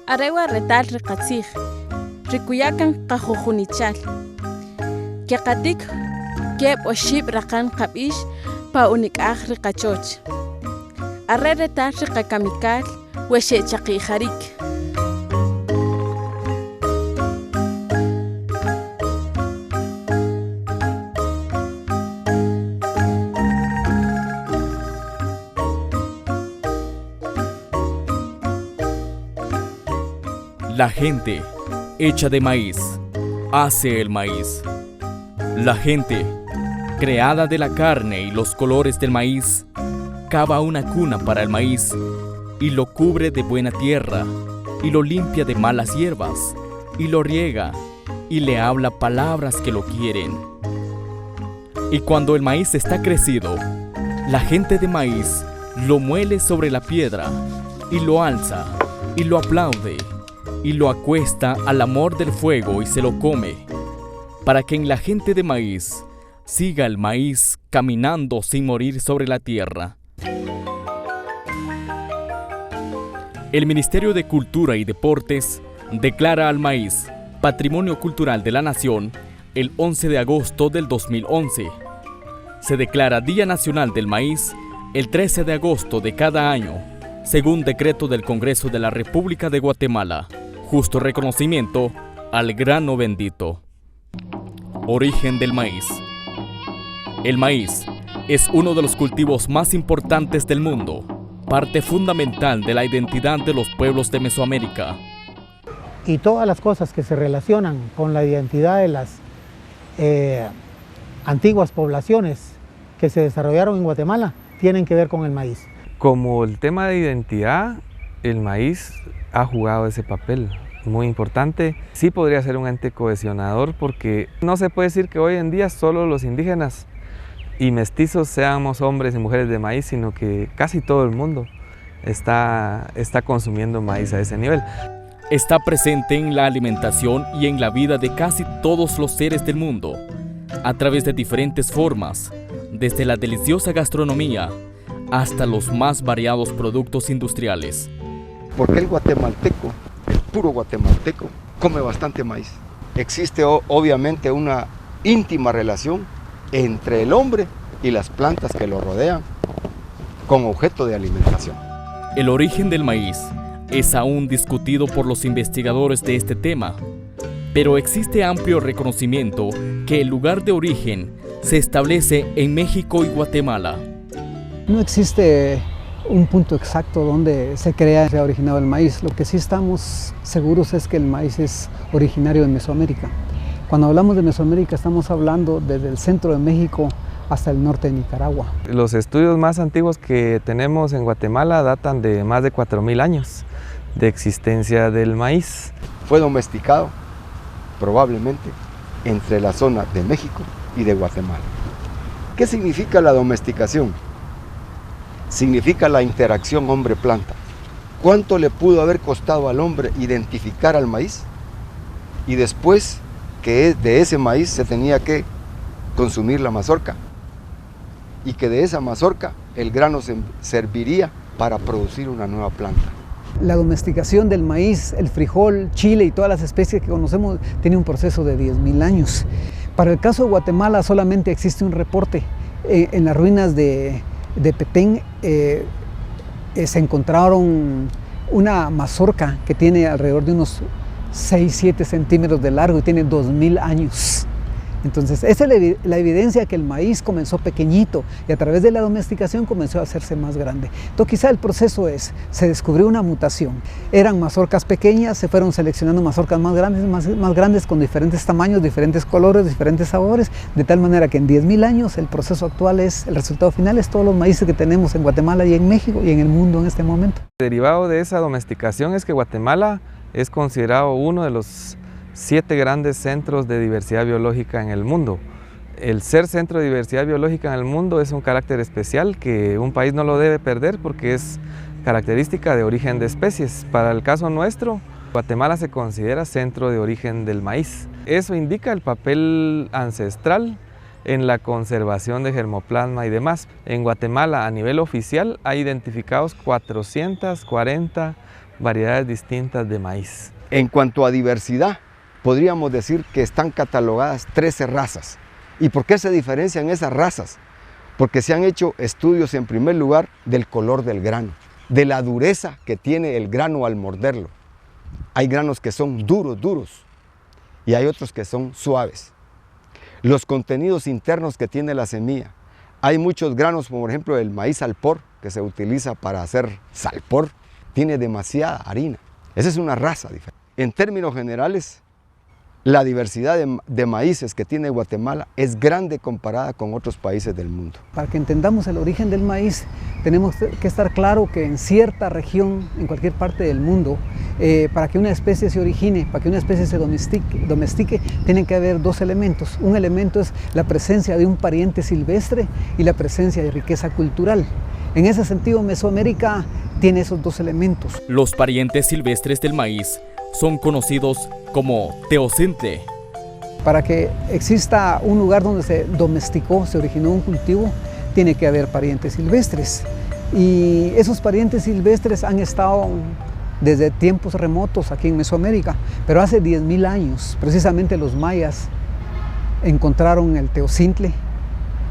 Arewa retal riqatzij, rikuyakan qajujunichal. Kiqatik keb oshib raqan qabish pa unik'aj riqachoch. Arre retal riqakamikal weshe chaqijarik. La gente, hecha de maíz, hace el maíz. La gente, creada de la carne y los colores del maíz, cava una cuna para el maíz y lo cubre de buena tierra y lo limpia de malas hierbas y lo riega y le habla palabras que lo quieren. Y cuando el maíz está crecido, la gente de maíz lo muele sobre la piedra y lo alza y lo aplaude y lo acuesta al amor del fuego y se lo come, para que en la gente de maíz siga el maíz caminando sin morir sobre la tierra. El Ministerio de Cultura y Deportes declara al maíz Patrimonio Cultural de la Nación el 11 de agosto del 2011. Se declara Día Nacional del Maíz el 13 de agosto de cada año, según decreto del Congreso de la República de Guatemala. Justo reconocimiento al grano bendito. Origen del maíz. El maíz es uno de los cultivos más importantes del mundo, parte fundamental de la identidad de los pueblos de Mesoamérica. Y todas las cosas que se relacionan con la identidad de las antiguas poblaciones que se desarrollaron en Guatemala tienen que ver con el maíz. Como el tema de identidad, el maíz ha jugado ese papel muy importante. Sí podría ser un ente cohesionador porque no se puede decir que hoy en día solo los indígenas y mestizos seamos hombres y mujeres de maíz, sino que casi todo el mundo está consumiendo maíz a ese nivel. Está presente en la alimentación y en la vida de casi todos los seres del mundo, a través de diferentes formas, desde la deliciosa gastronomía hasta los más variados productos industriales. Porque el guatemalteco, el puro guatemalteco, come bastante maíz. Existe obviamente una íntima relación entre el hombre y las plantas que lo rodean como objeto de alimentación. El origen del maíz es aún discutido por los investigadores de este tema, pero existe amplio reconocimiento que el lugar de origen se establece en México y Guatemala. No existe un punto exacto donde se ha originado el maíz. Lo que sí estamos seguros es que el maíz es originario de Mesoamérica. Cuando hablamos de Mesoamérica estamos hablando desde el centro de México hasta el norte de Nicaragua. Los estudios más antiguos que tenemos en Guatemala datan de más de 4000 años de existencia del maíz. Fue domesticado probablemente entre la zona de México y de Guatemala. ¿Qué significa la domesticación? Significa la interacción hombre-planta. ¿Cuánto le pudo haber costado al hombre identificar al maíz? Y después que de ese maíz se tenía que consumir la mazorca. Y que de esa mazorca el grano serviría para producir una nueva planta. La domesticación del maíz, el frijol, chile y todas las especies que conocemos tiene un proceso de 10.000 años. Para el caso de Guatemala solamente existe un reporte. En las ruinas de Petén se encontraron una mazorca que tiene alrededor de unos 6-7 centímetros de largo y tiene 2000 años. Entonces esa es la evidencia que el maíz comenzó pequeñito y a través de la domesticación comenzó a hacerse más grande. Entonces quizá el proceso se descubrió una mutación. Eran mazorcas pequeñas, se fueron seleccionando mazorcas más grandes con diferentes tamaños, diferentes colores, diferentes sabores, de tal manera que en 10.000 años el proceso actual el resultado final es todos los maíces que tenemos en Guatemala y en México y en el mundo en este momento. Derivado de esa domesticación es que Guatemala es considerado uno de los 7 grandes centros de diversidad biológica en el mundo. El ser centro de diversidad biológica en el mundo es un carácter especial que un país no lo debe perder porque es característica de origen de especies. Para el caso nuestro, Guatemala se considera centro de origen del maíz. Eso indica el papel ancestral en la conservación de germoplasma y demás. En Guatemala, a nivel oficial, hay identificados 440 variedades distintas de maíz. En cuanto a diversidad, podríamos decir que están catalogadas 13 razas. ¿Y por qué se diferencian esas razas? Porque se han hecho estudios en primer lugar del color del grano, de la dureza que tiene el grano al morderlo. Hay granos que son duros, y hay otros que son suaves. Los contenidos internos que tiene la semilla. Hay muchos granos, como por ejemplo el maíz alpor, que se utiliza para hacer salpor, tiene demasiada harina. Esa es una raza diferente. En términos generales, la diversidad de maíces que tiene Guatemala es grande comparada con otros países del mundo. Para que entendamos el origen del maíz, tenemos que estar claro que en cierta región, en cualquier parte del mundo, para que una especie se origine, para que una especie se domestique, tienen que haber dos elementos. Un elemento es la presencia de un pariente silvestre y la presencia de riqueza cultural. En ese sentido, Mesoamérica tiene esos dos elementos. Los parientes silvestres del maíz son conocidos como teocintle. Para que exista un lugar donde se domesticó, se originó un cultivo, tiene que haber parientes silvestres. Y esos parientes silvestres han estado desde tiempos remotos aquí en Mesoamérica, pero hace 10.000 años, precisamente los mayas encontraron el teocintle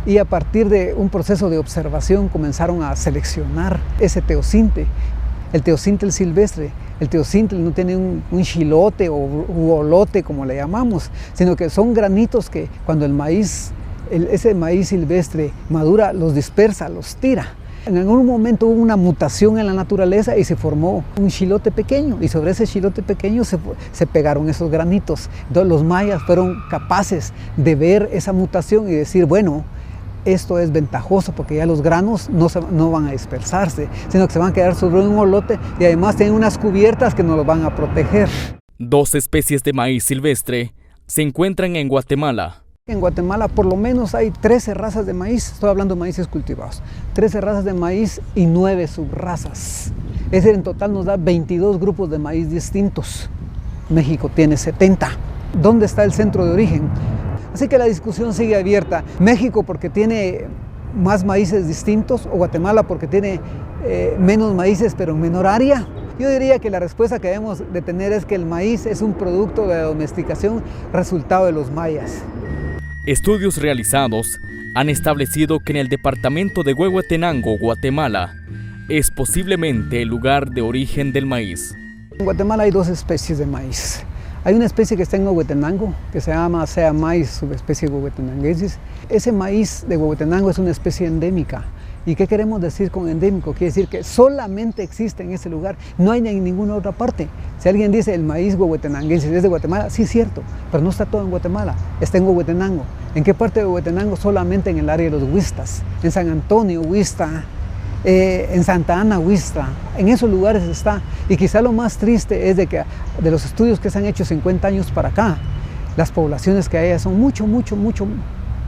y a partir de un proceso de observación comenzaron a seleccionar ese teocintle, el teocintle silvestre. El teocintle no tiene un chilote o olote como le llamamos, sino que son granitos que cuando el maíz, ese maíz silvestre madura, los dispersa, los tira. En algún momento hubo una mutación en la naturaleza y se formó un chilote pequeño, y sobre ese chilote pequeño se pegaron esos granitos. Entonces los mayas fueron capaces de ver esa mutación y decir, bueno, esto es ventajoso porque ya los granos no van a dispersarse, sino que se van a quedar sobre un olote y además tienen unas cubiertas que nos lo van a proteger. 2 especies de maíz silvestre se encuentran en Guatemala. En Guatemala por lo menos hay 13 razas de maíz, estoy hablando de maíces cultivados, 13 razas de maíz y 9 subrazas. Es decir, en total nos da 22 grupos de maíz distintos. México tiene 70. ¿Dónde está el centro de origen? Así que la discusión sigue abierta. México porque tiene más maíces distintos, o Guatemala porque tiene menos maíces pero en menor área. Yo diría que la respuesta que debemos de tener es que el maíz es un producto de la domesticación resultado de los mayas. Estudios realizados han establecido que en el departamento de Huehuetenango, Guatemala, es posiblemente el lugar de origen del maíz. En Guatemala hay 2 especies de maíz. Hay una especie que está en Huehuetenango, que se llama sea maíz, subespecie huehuetenanguensis. Ese maíz de Huehuetenango es una especie endémica. ¿Y qué queremos decir con endémico? Quiere decir que solamente existe en ese lugar, no hay en ninguna otra parte. Si alguien dice el maíz huehuetenanguensis es de Guatemala, sí es cierto, pero no está todo en Guatemala, está en Huehuetenango. ¿En qué parte de Huehuetenango? Solamente en el área de los huistas, en San Antonio, Huista, en Santa Ana, Huista, en esos lugares está. Y quizá lo más triste es de que de los estudios que se han hecho 50 años para acá, las poblaciones que hay son mucho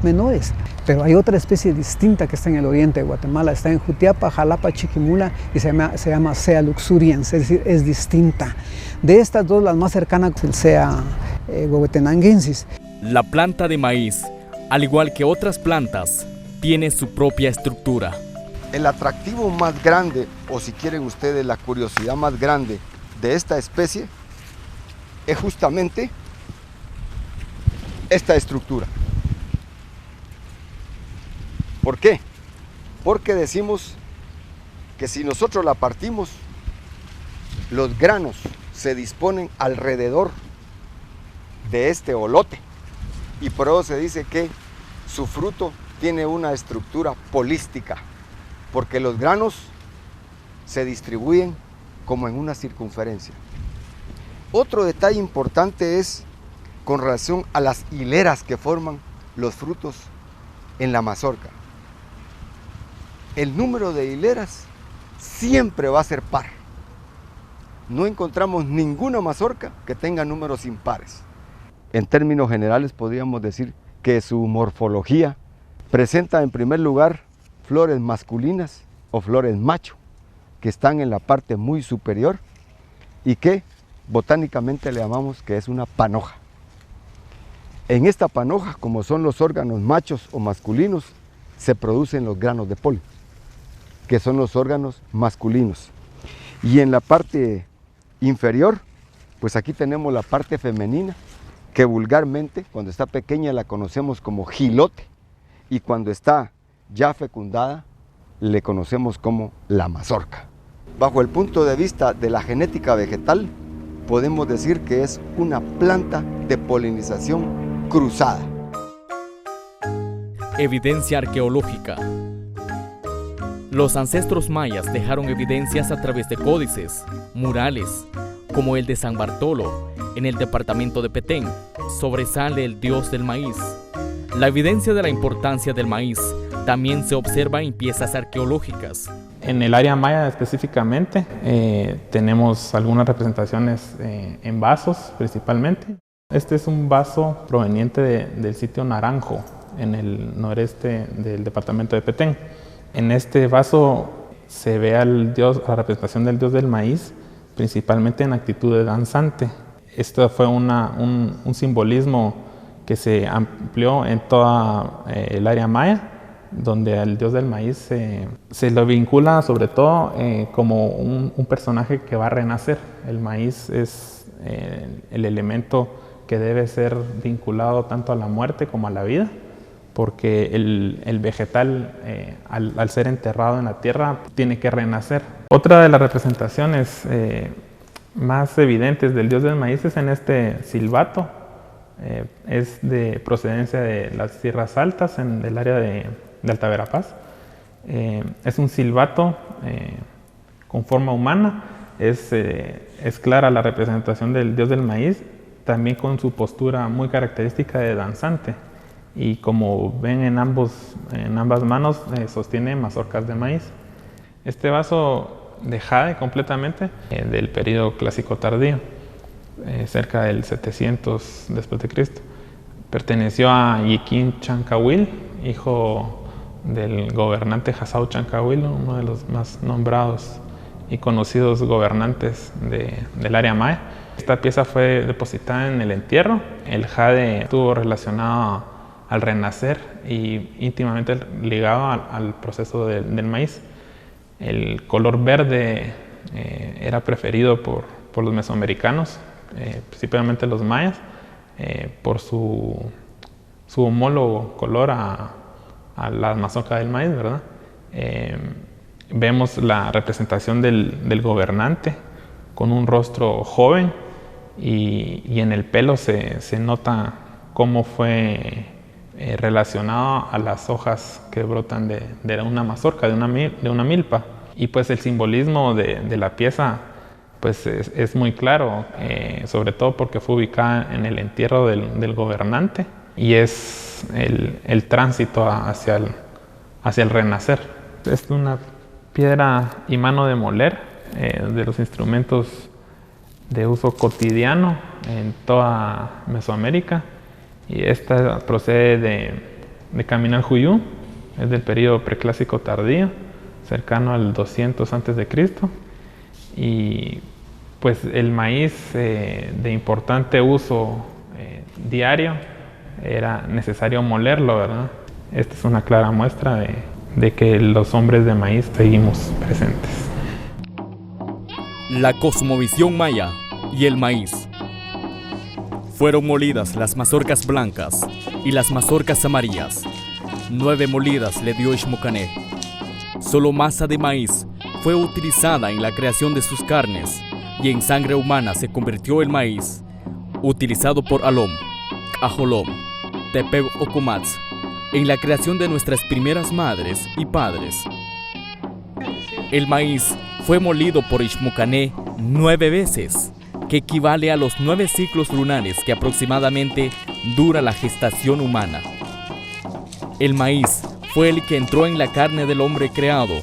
menores. Pero hay otra especie distinta que está en el oriente de Guatemala, está en Jutiapa, Jalapa, Chiquimula y se llama Sea luxurians, es decir, es distinta. De estas 2, las más cercanas es el Sea huehuetenanguensis. La planta de maíz, al igual que otras plantas, tiene su propia estructura. El atractivo más grande, o si quieren ustedes la curiosidad más grande de esta especie, es justamente esta estructura. ¿Por qué? Porque decimos que si nosotros la partimos, los granos se disponen alrededor de este olote, y por eso se dice que su fruto tiene una estructura polística, porque los granos se distribuyen como en una circunferencia. Otro detalle importante es con relación a las hileras que forman los frutos en la mazorca. El número de hileras siempre va a ser par. No encontramos ninguna mazorca que tenga números impares. En términos generales podríamos decir que su morfología presenta en primer lugar flores masculinas o flores macho, que están en la parte muy superior y que botánicamente le llamamos que es una panoja. En esta panoja, como son los órganos machos o masculinos, se producen los granos de polen, que son los órganos masculinos. Y en la parte inferior, pues aquí tenemos la parte femenina, que vulgarmente cuando está pequeña la conocemos como jilote y cuando está ya fecundada le conocemos como la mazorca. Bajo el punto de vista de la genética vegetal, podemos decir que es una planta de polinización cruzada. Evidencia arqueológica. Los ancestros mayas dejaron evidencias a través de códices, murales, como el de San Bartolo, en el departamento de Petén. Sobresale el dios del maíz. La evidencia de la importancia del maíz también se observa en piezas arqueológicas. En el área maya específicamente tenemos algunas representaciones en vasos principalmente. Este es un vaso proveniente del sitio Naranjo, en el noreste del departamento de Petén. En este vaso se ve la representación del dios del maíz, principalmente en actitud de danzante. Esto fue un simbolismo que se amplió en toda el área maya, donde al dios del maíz se lo vincula sobre todo como un personaje que va a renacer. El maíz es el elemento que debe ser vinculado tanto a la muerte como a la vida, porque el vegetal, al ser enterrado en la tierra, tiene que renacer. Otra de las representaciones más evidentes del dios del maíz es en este silbato. Es de procedencia de las tierras altas, del área de Alta Verapaz. Es un silbato con forma humana. Es clara la representación del dios del maíz, también con su postura muy característica de danzante. Y como ven en ambas manos sostiene mazorcas de maíz. Este vaso de jade completamente del periodo clásico tardío, cerca del 700 después de Cristo. Perteneció a Yiquín Chancahuil, hijo del gobernante Jasau Chancahuil, uno de los más nombrados y conocidos gobernantes del área maya. Esta pieza fue depositada en el entierro. El jade estuvo relacionado al renacer y íntimamente ligado al proceso del maíz. El color verde era preferido por los mesoamericanos, principalmente los mayas, por su homólogo color a la mazorca del maíz, ¿verdad? Vemos la representación del gobernante con un rostro joven y en el pelo se nota cómo fue relacionado a las hojas que brotan de una mazorca, de una milpa. Y pues el simbolismo de la pieza pues es muy claro, sobre todo porque fue ubicada en el entierro del gobernante y es el tránsito hacia el renacer. Es una piedra y mano de moler, de los instrumentos de uso cotidiano en toda Mesoamérica. Y esta procede de Caminal-Juyú, es del periodo preclásico tardío, cercano al 200 a.C. Y pues el maíz de importante uso diario era necesario molerlo, ¿verdad? Esta es una clara muestra de que los hombres de maíz seguimos presentes. La cosmovisión maya y el maíz. Fueron molidas las mazorcas blancas y las mazorcas amarillas. 9 molidas le dio Ixmocané. Solo masa de maíz fue utilizada en la creación de sus carnes y en sangre humana se convirtió el maíz, utilizado por Alom, Ajolom, Tepeu Ocomatz, en la creación de nuestras primeras madres y padres. El maíz fue molido por Ixmocané 9 veces, que equivale a los 9 ciclos lunares que aproximadamente dura la gestación humana. El maíz fue el que entró en la carne del hombre creado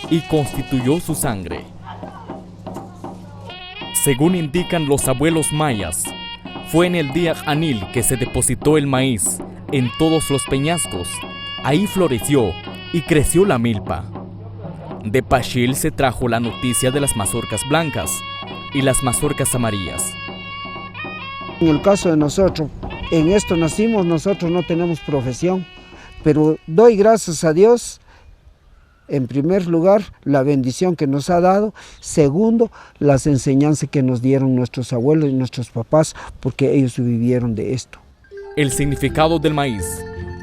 y constituyó su sangre. Según indican los abuelos mayas, fue en el día Anil que se depositó el maíz en todos los peñascos. Ahí floreció y creció la milpa. De Pachil se trajo la noticia de las mazorcas blancas y las mazorcas amarillas. En el caso de nosotros, en esto nacimos, nosotros no tenemos profesión, pero doy gracias a Dios En primer lugar, la bendición que nos ha dado. Segundo, las enseñanzas que nos dieron nuestros abuelos y nuestros papás, porque ellos vivieron de esto. El significado del maíz,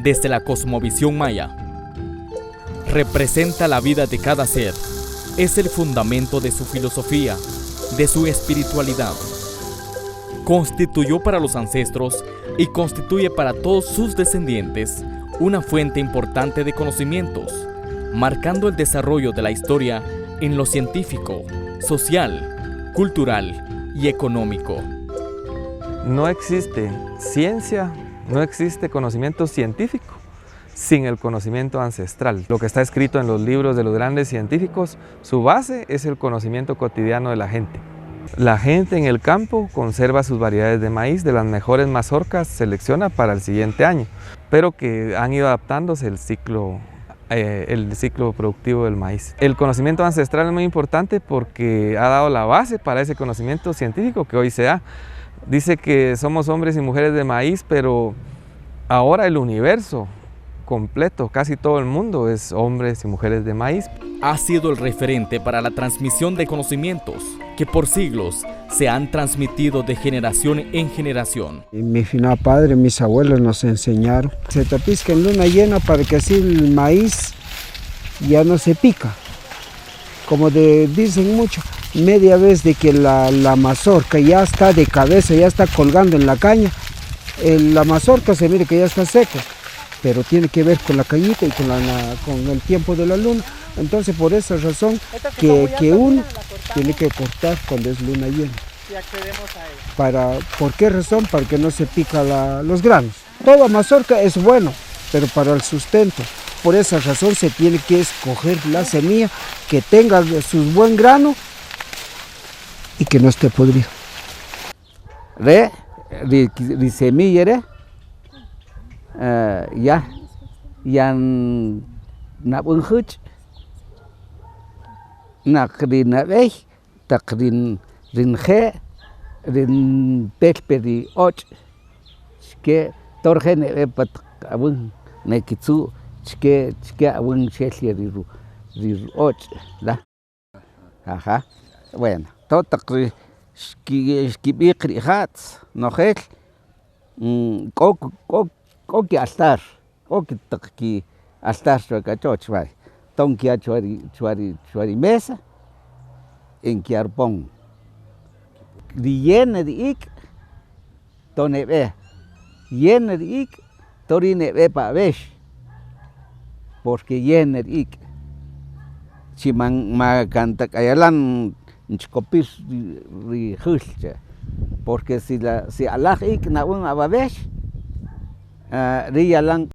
desde la cosmovisión maya, representa la vida de cada ser. Es el fundamento de su filosofía, de su espiritualidad. Constituyó para los ancestros y constituye para todos sus descendientes una fuente importante de conocimientos, marcando el desarrollo de la historia en lo científico, social, cultural y económico. No existe ciencia, no existe conocimiento científico sin el conocimiento ancestral. Lo que está escrito en los libros de los grandes científicos, su base es el conocimiento cotidiano de la gente. La gente en el campo conserva sus variedades de maíz, de las mejores mazorcas selecciona para el siguiente año, pero que han ido adaptándose el ciclo productivo del maíz. El conocimiento ancestral es muy importante porque ha dado la base para ese conocimiento científico que hoy se da. Dice que somos hombres y mujeres de maíz, pero ahora el universo completo, casi todo el mundo es hombres y mujeres de maíz. Ha sido el referente para la transmisión de conocimientos que por siglos se han transmitido de generación en generación. Mi final padre, mis abuelos nos enseñaron. Se tapisca en luna llena para que así el maíz ya no se pica. Como dicen mucho, media vez de que la mazorca ya está de cabeza, ya está colgando en la caña, la mazorca se mire que ya está seca, pero tiene que ver con la cañita y con el tiempo de la luna. Entonces por esa razón que uno tiene que cortar cuando es luna llena. Y accedemos a él. ¿Por qué razón? Para que no se pica los granos. Toda mazorca es bueno, pero para el sustento. Por esa razón se tiene que escoger la semilla que tenga su buen grano y que no esté podrido. Ri semilla ya na bunhuch na krina vej takrin rinje rin pelperi och que torgene pat abun nekitsu que abun sheli riru och la ajá bueno totakri skibikri hats nojel koki altar koki takki altar choch vai tonkia chuari mesa en kiarpon llena de ik tonebe llena de ik torinebe pa vesh porque llena de ik chiman ma canta kayalan chkopis ri hulche porque si alaj ik na un ababesh ri yalan